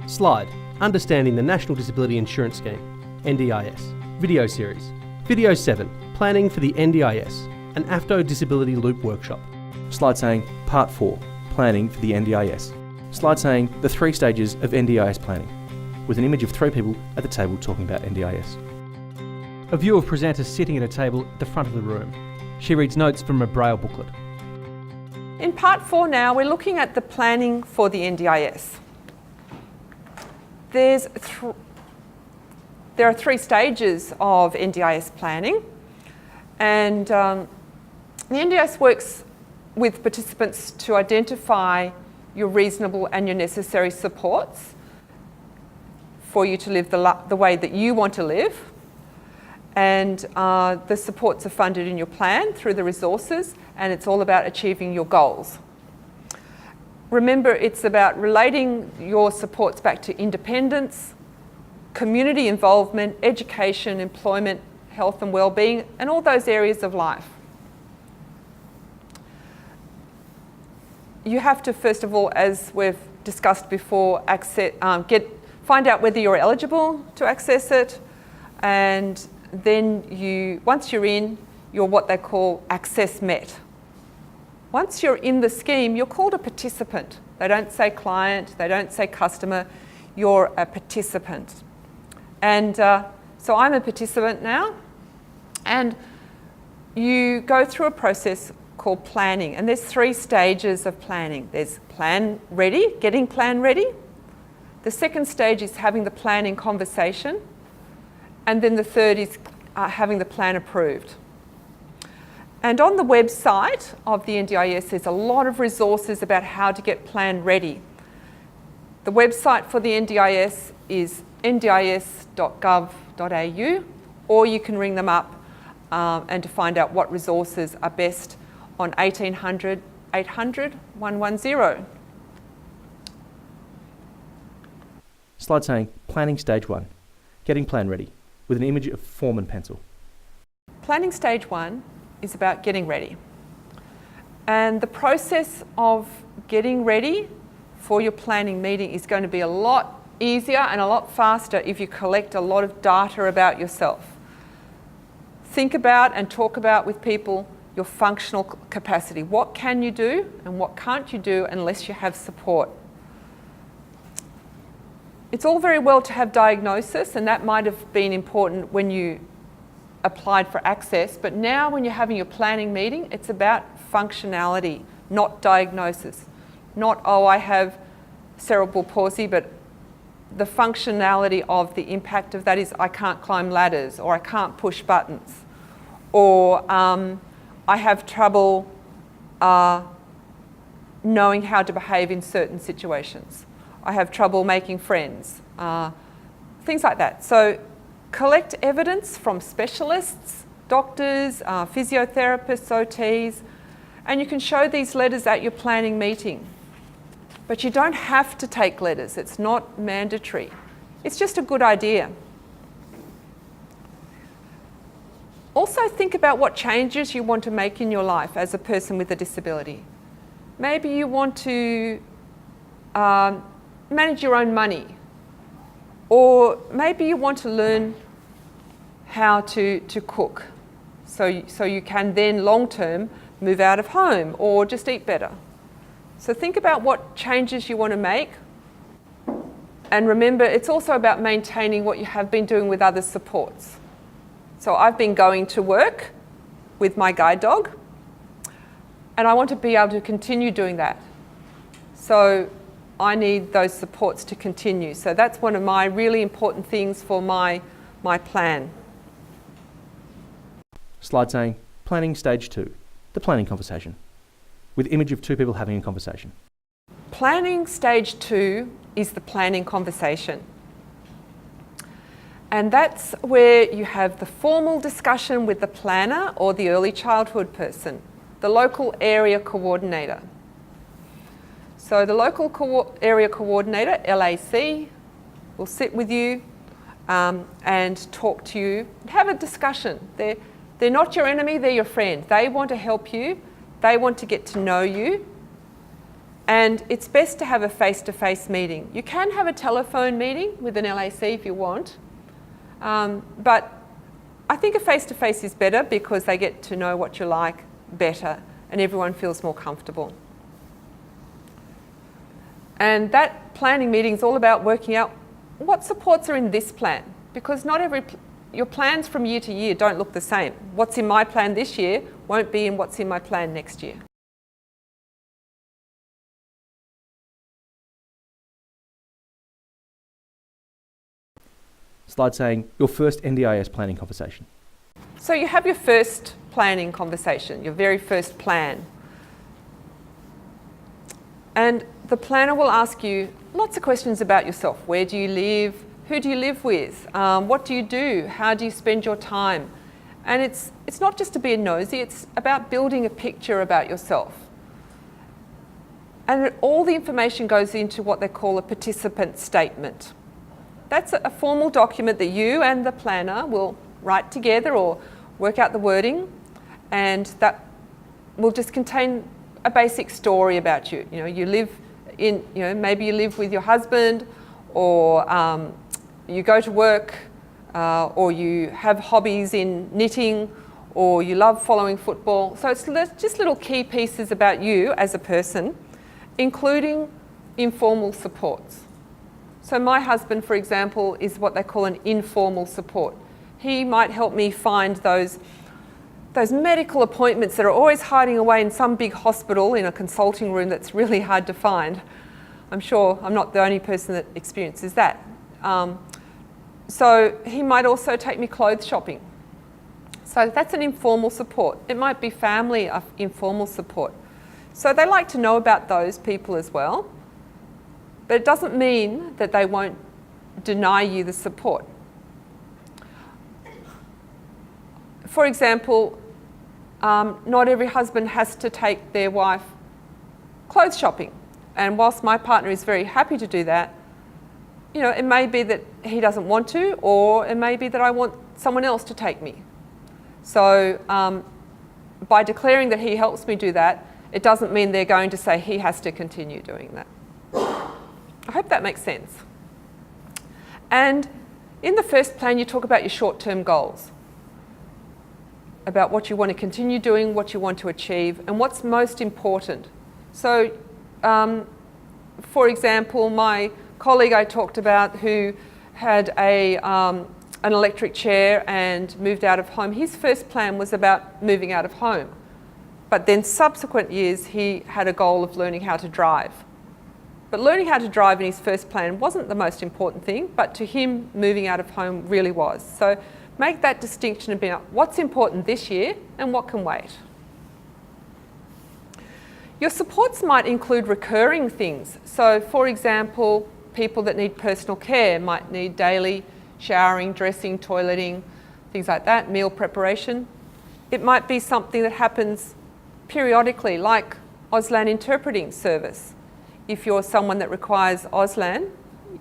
Slide, Understanding the National Disability Insurance Scheme, NDIS. Video series. Video 7, Planning for the NDIS, an AFDO Disability Loop Workshop. Slide saying Part 4, Planning for the NDIS. Slide saying the 3 stages of NDIS planning, with an image of 3 people at the table talking about NDIS. A view of presenters sitting at a table at the front of the room. She reads notes from a braille booklet. In Part 4 now, we're looking at the planning for the NDIS. There are 3 stages of NDIS planning, and the NDIS works with participants to identify your reasonable and your necessary supports for you to live the way that you want to live. And the supports are funded in your plan through the resources, and it's all about achieving your goals. Remember, it's about relating your supports back to independence, community involvement, education, employment, health and well-being, and all those areas of life. You have to, first of all, as we've discussed before, find out whether you're eligible to access it, and then once you're in, you're what they call access met. Once you're in the scheme, you're called a participant. They don't say client, they don't say customer, you're a participant. And so I'm a participant now, and you go through a process called planning, and there's 3 stages of planning. There's plan ready, getting plan ready. The second stage is having the planning conversation. And then the third is having the plan approved. And on the website of the NDIS, there's a lot of resources about how to get plan ready. The website for the NDIS is ndis.gov.au, or you can ring them up and to find out what resources are best on 1800 800 110. Slide saying Planning Stage 1, Getting Plan Ready, with an image of form and pencil. Planning stage 1 is about getting ready. And the process of getting ready for your planning meeting is going to be a lot easier and a lot faster if you collect a lot of data about yourself. Think about and talk about with people your functional capacity. What can you do and what can't you do unless you have support? It's all very well to have diagnosis, and that might have been important when you applied for access, but now when you're having your planning meeting, it's about functionality, not diagnosis. Not, oh, I have cerebral palsy, but the functionality of the impact of that is I can't climb ladders, or I can't push buttons, or I have trouble knowing how to behave in certain situations. I have trouble making friends, things like that. So collect evidence from specialists, doctors, physiotherapists, OTs, and you can show these letters at your planning meeting. But you don't have to take letters, it's not mandatory. It's just a good idea. Also think about what changes you want to make in your life as a person with a disability. Maybe you want to manage your own money, or maybe you want to learn how to cook so you can then long term move out of home or just eat better. So think about what changes you want to make, and remember it's also about maintaining what you have been doing with other supports. So I've been going to work with my guide dog, and I want to be able to continue doing that. So I need those supports to continue. So that's one of my really important things for my plan. Slide saying Planning Stage 2, the planning conversation, with image of 2 people having a conversation. Planning stage 2 is the planning conversation. And that's where you have the formal discussion with the planner or the early childhood person, the local area coordinator. So the local area coordinator, LAC, will sit with you and talk to you, have a discussion. They're not your enemy, they're your friend. They want to help you, they want to get to know you, And it's best to have a face-to-face meeting. You can have a telephone meeting with an LAC if you want, but I think a face-to-face is better because they get to know what you're like better and everyone feels more comfortable. And that planning meeting is all about working out what supports are in this plan, because not your plans from year to year don't look the same. What's in my plan this year won't be in what's in my plan next year. Slide saying your first NDIS planning conversation. So you have your first planning conversation, your very first plan. And the planner will ask you lots of questions about yourself. Where do you live? Who do you live with? What do you do? How do you spend your time? And it's not just to be a nosy, it's about building a picture about yourself. And all the information goes into what they call a participant statement. That's a formal document that you and the planner will write together or work out the wording, and that will just contain a basic story about you. You know, you live in, maybe you live with your husband, or you go to work, or you have hobbies in knitting, or you love following football. So it's just little key pieces about you as a person, including informal supports. So my husband, for example, is what they call an informal support. He might help me find those medical appointments that are always hiding away in some big hospital in a consulting room that's really hard to find. I'm sure I'm not the only person that experiences that. So he might also take me clothes shopping. So that's an informal support. It might be family informal support. So they like to know about those people as well. But it doesn't mean that they won't deny you the support. For example, not every husband has to take their wife clothes shopping. And whilst my partner is very happy to do that, it may be that he doesn't want to, or it may be that I want someone else to take me. So by declaring that he helps me do that, it doesn't mean they're going to say he has to continue doing that. I hope that makes sense. And in the first plan, you talk about your short-term goals, about what you want to continue doing, what you want to achieve, and what's most important. So, for example, my colleague I talked about who had an electric chair and moved out of home, his first plan was about moving out of home. But then subsequent years, he had a goal of learning how to drive. But learning how to drive in his first plan wasn't the most important thing, but to him, moving out of home really was. So make that distinction about what's important this year and what can wait. Your supports might include recurring things. So for example, people that need personal care might need daily showering, dressing, toileting, things like that, meal preparation. It might be something that happens periodically, like Auslan interpreting service. If you're someone that requires Auslan,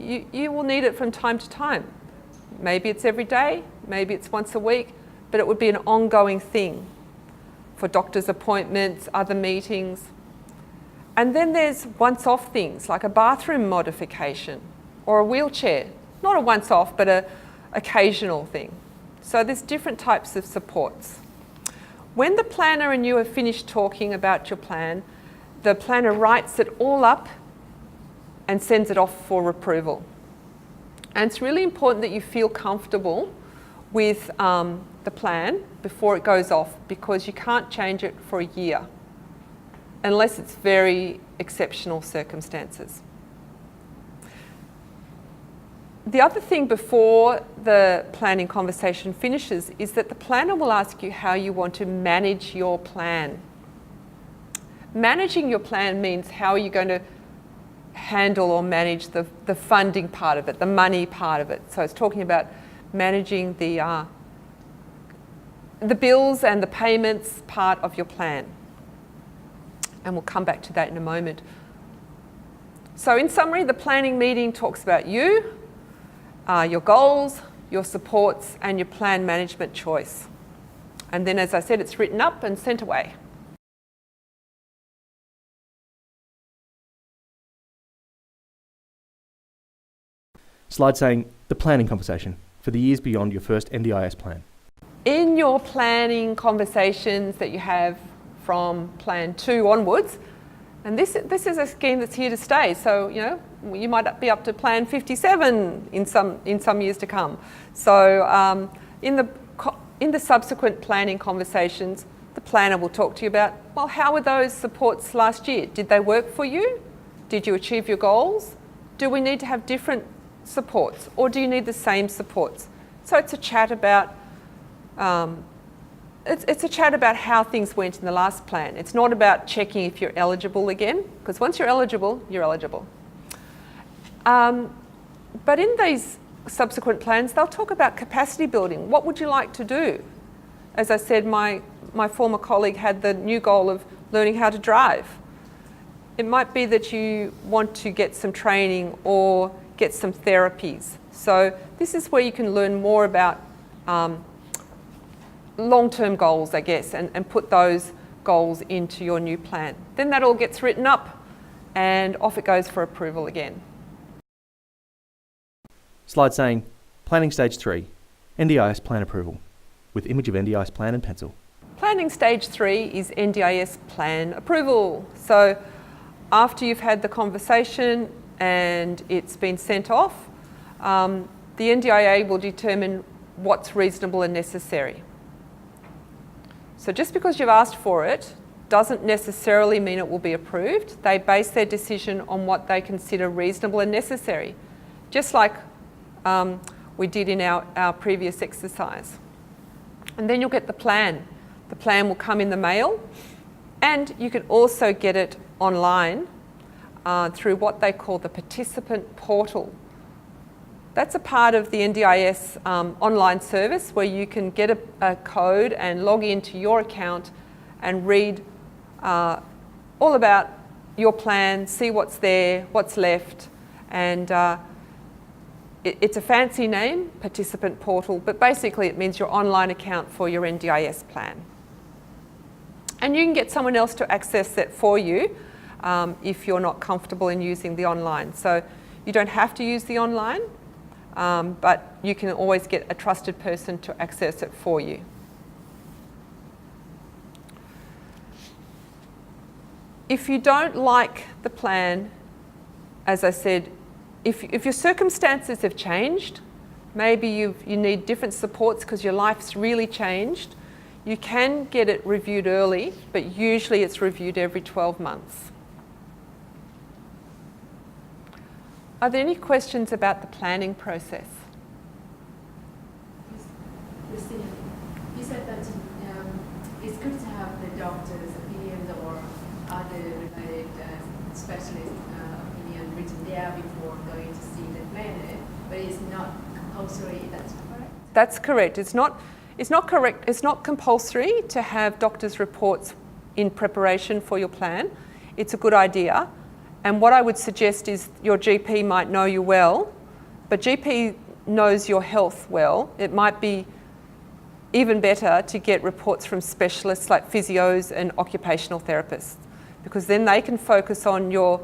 you will need it from time to time. Maybe it's every day, maybe it's once a week, but it would be an ongoing thing for doctor's appointments, other meetings. And then there's once-off things like a bathroom modification or a wheelchair. Not a once-off, but an occasional thing. So there's different types of supports. When the planner and you have finished talking about your plan, the planner writes it all up and sends it off for approval. And it's really important that you feel comfortable with the plan before it goes off, because you can't change it for a year unless it's very exceptional circumstances. The other thing before the planning conversation finishes is that the planner will ask you how you want to manage your plan. Managing your plan means how are you going to handle or manage the funding part of it, the money part of it. So it's talking about managing the bills and the payments part of your plan. And we'll come back to that in a moment. So in summary, the planning meeting talks about you, your goals, your supports, and your plan management choice. And then, as I said, it's written up and sent away. Slide saying the planning conversation for the years beyond your first NDIS plan. In your planning conversations that you have from Plan 2 onwards, and this is a scheme that's here to stay, so you might be up to Plan 57 in some years to come. So in the subsequent planning conversations, the planner will talk to you about, well, how were those supports last year? Did they work for you? Did you achieve your goals? Do we need to have different supports, or do you need the same supports? So it's a chat about it's a chat about how things went in the last plan. It's not about checking if you're eligible again, because once you're eligible, you're eligible. But in these subsequent plans, they'll talk about capacity building. What would you like to do? As I said, my former colleague had the new goal of learning how to drive. It might be that you want to get some training or get some therapies. So this is where you can learn more about long-term goals, I guess, and put those goals into your new plan. Then that all gets written up and off it goes for approval again. Slide saying Planning Stage 3, NDIS Plan Approval, with image of NDIS plan and pencil. Planning Stage 3 is NDIS Plan Approval. So after you've had the conversation and it's been sent off, the NDIA will determine what's reasonable and necessary. So just because you've asked for it doesn't necessarily mean it will be approved. They base their decision on what they consider reasonable and necessary, just like we did in our previous exercise. And then you'll get the plan. The plan will come in the mail, and you can also get it online through what they call the participant portal. That's a part of the NDIS online service where you can get a code and log into your account and read all about your plan, see what's there, what's left, and it's a fancy name, participant portal, but basically it means your online account for your NDIS plan. And you can get someone else to access it for you if you're not comfortable in using the online. So you don't have to use the online, but you can always get a trusted person to access it for you. If you don't like the plan, as I said, if your circumstances have changed, maybe you need different supports because your life's really changed, you can get it reviewed early, but usually it's reviewed every 12 months. Are there any questions about the planning process? Christina, you said that it's good to have the doctor's opinion or other related specialist opinion written there before going to see the planner, but it's not compulsory. That's correct? That's correct. It's not correct. It's not compulsory to have doctor's reports in preparation for your plan. It's a good idea. And what I would suggest is your GP might know you well, but GP knows your health well. It might be even better to get reports from specialists like physios and occupational therapists, because then they can focus on your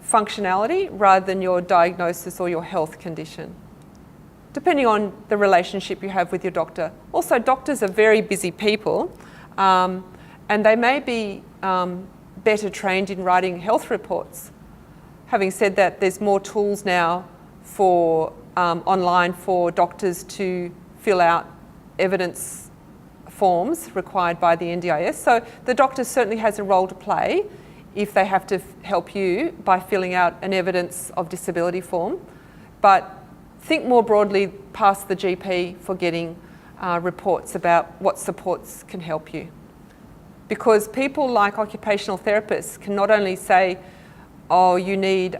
functionality rather than your diagnosis or your health condition, depending on the relationship you have with your doctor. Also, doctors are very busy people, and they may be better trained in writing health reports. Having said that, there's more tools now for online for doctors to fill out evidence forms required by the NDIS. So the doctor certainly has a role to play if they have to help you by filling out an evidence of disability form. But think more broadly past the GP for getting reports about what supports can help you. Because people like occupational therapists can not only say, oh, you need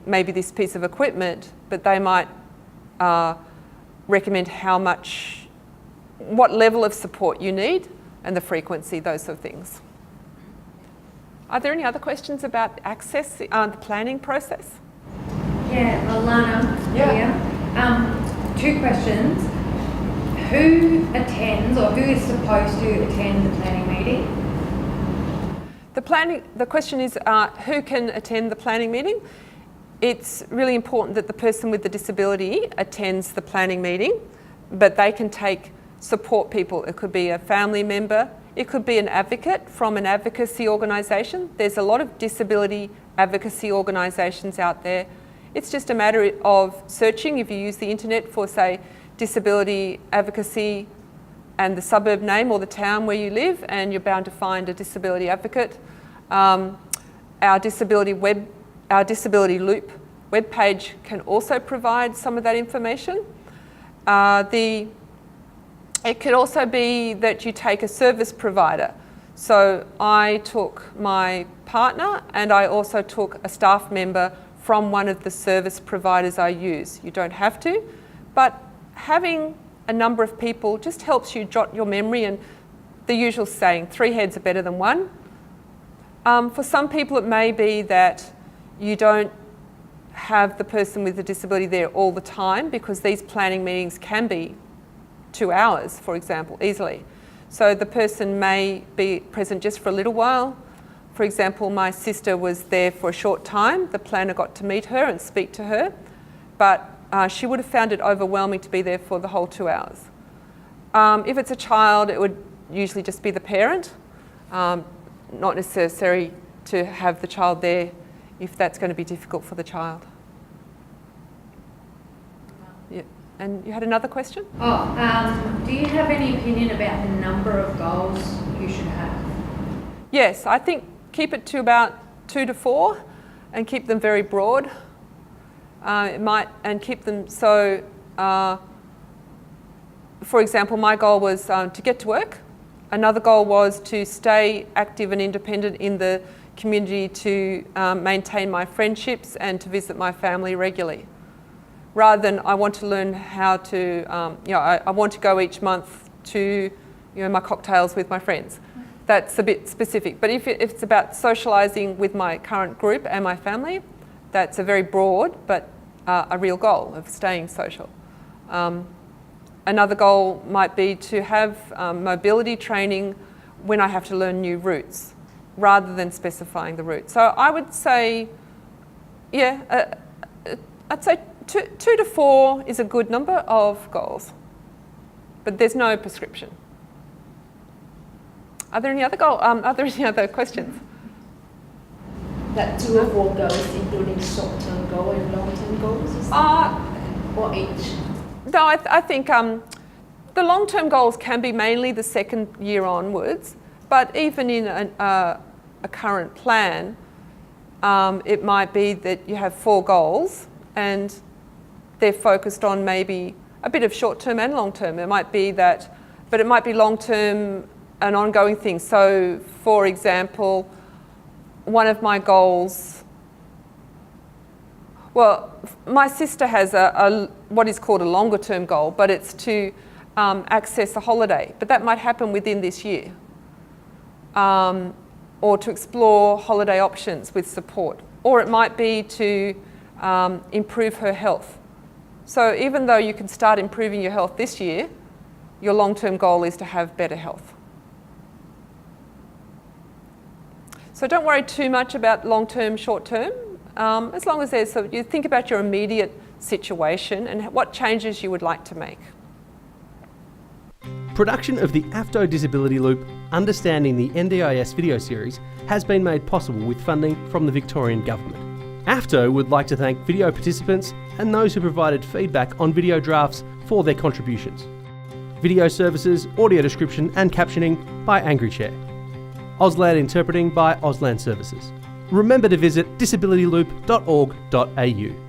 maybe this piece of equipment, but they might recommend what level of support you need and the frequency, those sort of things. Are there any other questions about access, the planning process? Yeah, Alana. Yeah. Two questions. Who attends or who is supposed to attend the planning meeting? The question is who can attend the planning meeting? it's really important that the person with the disability attends the planning meeting, but they can take support people. It could be a family member, it could be an advocate from an advocacy organisation. There's a lot of disability advocacy organisations out there. It's just a matter of searching. If you use the internet for, say, disability advocacy and the suburb name or the town where you live, and you're bound to find a disability advocate. Our disability loop webpage can also provide some of that information. It could also be that you take a service provider. So I took my partner and I also took a staff member from one of the service providers I use. You don't have to, but having a number of people just helps you jot your memory, and the usual saying, 3 heads are better than one. For some people it may be that you don't have the person with the disability there all the time, because these planning meetings can be 2 hours, for example, easily. So the person may be present just for a little while. For example, my sister was there for a short time. The planner got to meet her and speak to her, but she would have found it overwhelming to be there for the whole 2 hours. If it's a child, it would usually just be the parent, not necessary to have the child there if that's going to be difficult for the child. Yeah. And you had another question? Do you have any opinion about the number of goals you should have? Yes, I think keep it to about 2 to 4 and keep them very broad. And keep them so, for example, my goal was to get to work. Another goal was to stay active and independent in the community, to maintain my friendships and to visit my family regularly. Rather than I want to learn how to, I want to go each month to, my cocktails with my friends. That's a bit specific. But if it's about socialising with my current group and my family, that's a very broad but a real goal of staying social. Another goal might be to have mobility training when I have to learn new routes, rather than specifying the route. So I would say, I'd say 2 to 4 is a good number of goals, but there's no prescription. Are there any other questions? That 2 or 4 goals, including short-term goal and long-term goals, is or each? No, I think the long-term goals can be mainly the second year onwards, but even in a current plan, it might be that you have 4 goals and they're focused on maybe a bit of short-term and long-term. It might be that, but it might be long-term and ongoing things. So, for example, one of my goals, well, my sister has what is called a longer term goal, but it's to access a holiday, but that might happen within this year, or to explore holiday options with support, or it might be to improve her health. So even though you can start improving your health this year, your long-term goal is to have better health. So don't worry too much about long-term, short-term, as long as you think about your immediate situation and what changes you would like to make. Production of the AFDO Disability Loop Understanding the NDIS video series has been made possible with funding from the Victorian Government. AFDO would like to thank video participants and those who provided feedback on video drafts for their contributions. Video services, audio description and captioning by AngryChair. Auslan interpreting by Auslan Services. Remember to visit disabilityloop.org.au.